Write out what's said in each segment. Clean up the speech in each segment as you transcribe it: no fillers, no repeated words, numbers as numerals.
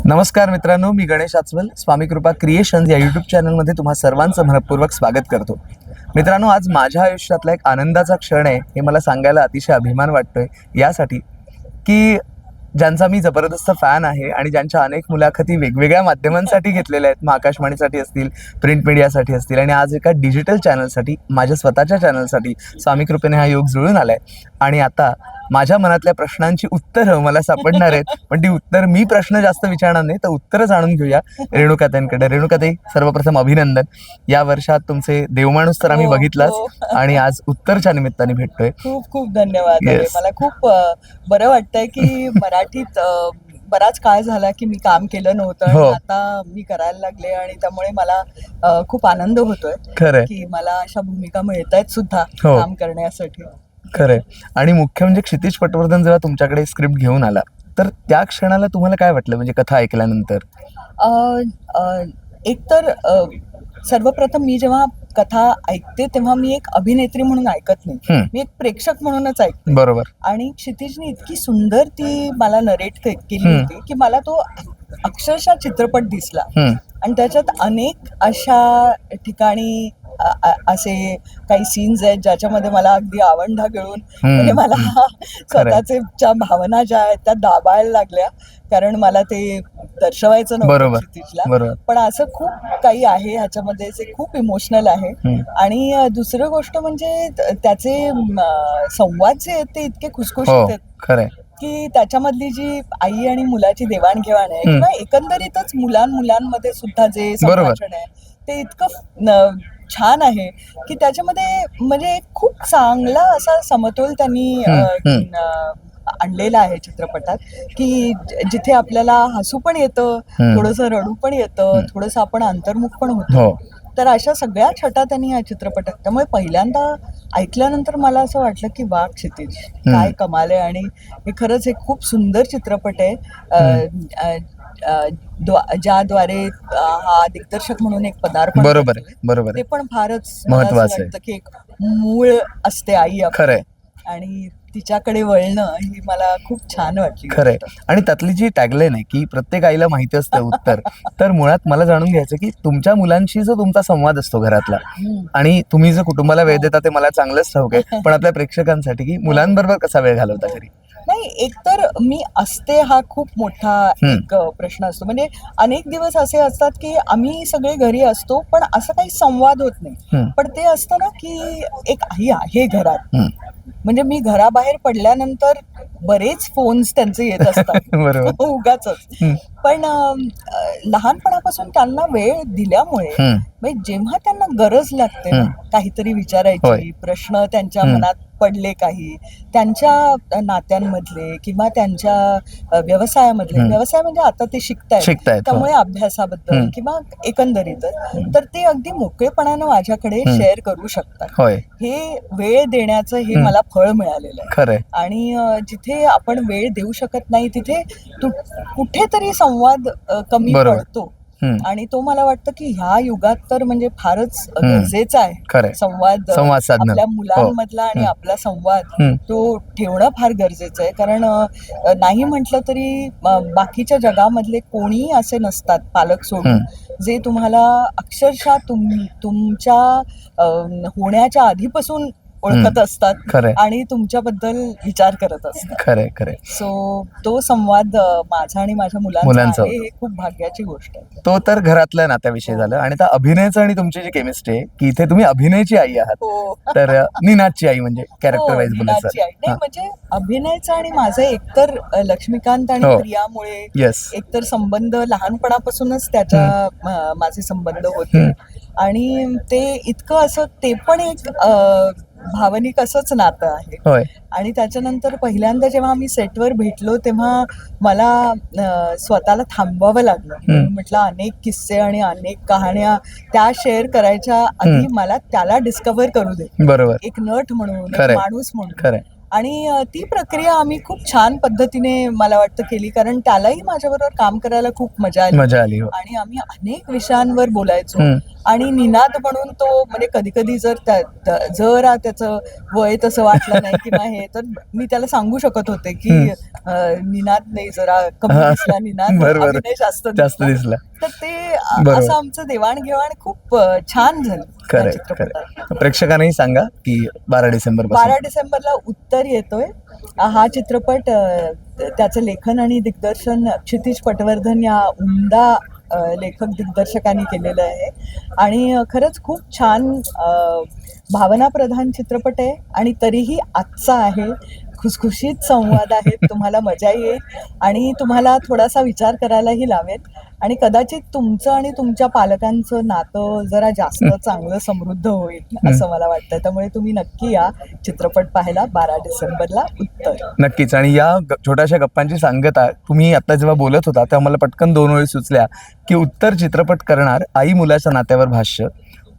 नमस्कार मित्रांनो, मी गणेश आचवल स्वामी कृपा क्रिएशन्स या यूट्यूब चॅनलमध्ये तुम्हा सर्वांचं मनपूर्वक स्वागत करतो. मित्रांनो, आज माझ्या आयुष्यातला एक आनंदाचा क्षण आहे हे मला सांगायला अतिशय अभिमान वाटतोय, यासाठी की ज्यांचा मी जबरदस्त फॅन आहे आणि ज्यांच्या अनेक मुलाखती वेगवेगळ्या माध्यमांसाठी घेतलेल्या आहेत. मग आकाशवाणीसाठी असतील, प्रिंट मीडियासाठी असतील आणि आज एका डिजिटल चॅनलसाठी, माझ्या स्वतःच्या चॅनलसाठी स्वामी कृपेने हा योग जुळून आलाय. आणि आता माझ्या मनातल्या प्रश्नांची उत्तरं मला सापडणार आहेत, पण ती उत्तर मी प्रश्न जास्त विचारणार नाही, तर उत्तरं जाणून घेऊया रेणुकाताईंकडे. रेणुकाताई, सर्वप्रथम अभिनंदन. या वर्षात तुमचे देवमाणूस तर आम्ही बघितलाच आणि आज उत्तरच्या निमित्ताने भेटतोय. खूप खूप धन्यवाद. Yes. मला खूप बरं वाटतंय की मराठीत बराच काळ झाला की मी काम केलं नव्हतं हो. आणि आता मी करायला लागले आणि त्यामुळे मला खूप आनंद होतोय खरंय की मला अशा भूमिका मिळतायत सुद्धा हो. काम करण्यासाठी. खरंय. आणि मुख्य म्हणजे क्षितिज पटवर्धन जेव्हा तुमच्याकडे स्क्रिप्ट घेऊन आला, तर त्या क्षणाला तुम्हाला काय वाटलं, म्हणजे कथा ऐकल्यानंतर? अ, अ, एकतर सर्वप्रथम मी जेव्हा कथा ऐकते तेव्हा मी एक अभिनेत्री म्हणून ऐकत नाही, मी एक प्रेक्षक म्हणूनच ऐकते. बरोबर. आणि क्षितिजने इतकी सुंदर ती मला नरेट केली होती की मला तो अक्षरशः चित्रपट दिसला. आणि त्याच्यात अनेक अशा ठिकाणी असे काही सीन्स आहेत ज्याच्यामध्ये मला अगदी आवंढा गिळून म्हणजे मला स्वतःचे ज्या भावना ज्या आहेत त्या दाबायला लागल्या, कारण मला ते दर्शवायचं नव्हतं क्षितिजला. पण असं खूप काही आहे ह्याच्यामध्ये जे खूप इमोशनल आहे. आणि दुसरी गोष्ट म्हणजे त्याचे संवाद जे आहेत ते इतके खुसखुशीत आहेत की त्याच्यामधली जी आई आणि मुलाची देवाणघेवाण आहे किंवा एकंदरीतच मुलांमध्ये सुद्धा जे संभाषण आहे ते इतकं छान आहे की त्याच्यामध्ये म्हणजे खूप चांगला असा समतोल त्यांनी आणलेला आहे चित्रपटात, की जिथे आपल्याला हसू पण येतं, थोडंसं रडू पण येतं, थोडंसं आपण अंतर्मुख पण होतो. तर अशा सगळ्या छटा त्यांनी या चित्रपटात, त्यामुळे पहिल्यांदा ऐकल्यानंतर मला असं वाटलं की वा क्षितिज, काय कमाल आहे. आणि हे खरंच एक खूप सुंदर चित्रपट आहे ज्याद्वारे हा दिग्दर्शक म्हणून एक पदार्पण. बरोबर. ते पण फारच महत्वाचं आहे की एक मूळ असते आई खरंय आणि तिच्याकडे वळणं ही मला खूप छान वाटली. खरंय. आणि त्यातली जी टॅगलाईन आहे की प्रत्येक आईला माहिती असतं उत्तर, तर मुळात मला जाणून घ्यायचं की तुमच्या मुलांशी जो तुमचा संवाद असतो घरातला, आणि तुम्ही जो कुटुंबाला वेळ देता ते मला चांगलंच ठाऊक आहे, पण आपल्या प्रेक्षकांसाठी की मुलांबरोबर कसा वेळ घालवता घरी? नाही, एकतर मी असते हा खूप मोठा एक प्रश्न असतो. म्हणजे अनेक दिवस असे असतात की आम्ही सगळे घरी असतो पण असं काही संवाद होत नाही. पण ते असतं ना की एक आई आहे घरात. म्हणजे मी घराबाहेर पडल्यानंतर बरेच फोन्स त्यांचे येत असतात उगाचच. पण लहानपणापासून त्यांना वेळ दिल्यामुळे म्हणजे जेव्हा त्यांना गरज लागते ना काहीतरी विचारायची, प्रश्न त्यांच्या मनात पडले काही त्यांच्या नात्यांमधले किंवा त्यांच्या व्यवसायामधले, व्यवसाय म्हणजे आता ते शिकतायत त्यामुळे अभ्यासाबद्दल किंवा एकंदरीतच, तर ते अगदी मोकळेपणानं माझ्याकडे शेअर करू शकतात. हे वेळ देण्याचं हे मला फळ मिळालेलं आहे. आणि जिथे आपण वेळ देऊ शकत नाही तिथे कुठेतरी संवाद कमी पडतो. आणि तो मला वाटतं की ह्या युगात तर म्हणजे फारच गरजेचा आहे. संवाद आपल्या मुलांमधला आणि आपला संवाद तो ठेवणं फार गरजेचं आहे. कारण नाही म्हटलं तरी बाकीच्या जगामधले कोणीही असे नसतात पालक सोडून जे तुम्हाला अक्षरशः तुमच्या होण्याच्या आधीपासून ओळखत असतात आणि तुमच्याबद्दल विचार करत असतात. खरंय. सो तो संवाद माझा आणि माझ्या मुलांचा आहे, हे खूप भाग्याची गोष्ट आहे. तो तर घरातल्या नात्याविषयी झालं. आणि त्या अभिनयाचं आणि तुमची जी केमिस्ट्री आहे की इथे तुम्ही अभिनयाची आई आहात, तर निनादची आई म्हणजे कॅरेक्टर वाईज बोलायचं नाही म्हणजे अभिनयाचं आणि माझं एकतर लक्ष्मीकांत आणि प्रियामुळे एकतर संबंध लहानपणापासूनच त्याच्या माझे संबंध होते. आणि ते इतकं असं ते पण एक भावनिक असंच नातं आहे. आणि त्याच्यानंतर पहिल्यांदा जेव्हा आम्ही सेटवर भेटलो तेव्हा मला स्वतःला थांबवावं लागलं. म्हटलं अनेक किस्से आणि अनेक कहाण्या त्या शेअर करायच्या आधी मला त्याला डिस्कव्हर करू दे, एक नट म्हणून, एक माणूस म्हणून. आणि ती प्रक्रिया आम्ही खूप छान पद्धतीने मला वाटतं केली, कारण त्यालाही माझ्याबरोबर काम करायला खूप मजा आली. आणि आम्ही अनेक विषयांवर बोलायचो आणि निनाद म्हणून तो म्हणजे कधी कधी जर जर त्याचं वय तसं वाटलं नाही किंवा हे तर मी त्याला सांगू शकत होते की निनाद नाही, जरा कमी दिसला निनाद, बरोबर. अभिनय जास्त जास्त दिसला. तर ते बरोबर. असं आमचं देवाणघेवाण खूप छान झालं त्या खरंय चित्रपटात. खरंय. प्रेक्षकांनाही सांगा की 12 डिसेंबर 12 डिसेंबरला उत्तर येतोय. हा चित्रपट त्याचं लेखन आणि दिग्दर्शन क्षितिज पटवर्धन या उमदा लेखक दिग्दर्शकांनी केलेलं आहे आणि खरंच खूप छान भावनाप्रधान चित्रपट आहे आणि तरीही आजचा आहे. खुसखुशीत संवाद आहेत, तुम्हाला मजा येईल आणि तुम्हाला थोडासा विचार करायलाही लावेल आणि कदाचित तुमचं आणि तुमच्या पालकांचं नातं जरा जास्त चांगलं समृद्ध होईल असं मला वाटतं. त्यामुळे तुम्ही नक्की या चित्रपट पाहायला 12 डिसेंबरला उत्तर. नक्कीच. आणि या छोट्याशा गप्पांची सांगता तुम्ही आता जेव्हा बोलत होता तेव्हा मला पटकन 2 ओळी सुचल्या की उत्तर चित्रपट करणार आई मुलाच्या नात्यावर भाष्य,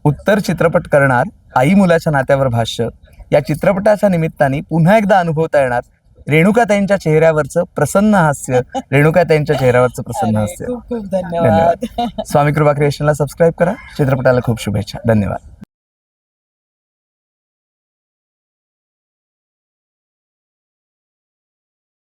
उत्तर चित्रपट करणार आई मुलाच्या नात्यावर भाष्य. या चित्रपटाच्या निमित्ताने पुन्हा एकदा अनुभवता येणार रेणुकाताईंच्या चेहऱ्यावरचं प्रसन्न हास्य, रेणुकाताईंच्या चेहऱ्यावरचं प्रसन्न हास्य. खूप खूप धन्यवाद. स्वामी कृपा क्रिएशनला सबस्क्राईब करा. चित्रपटाला खूप शुभेच्छा. धन्यवाद.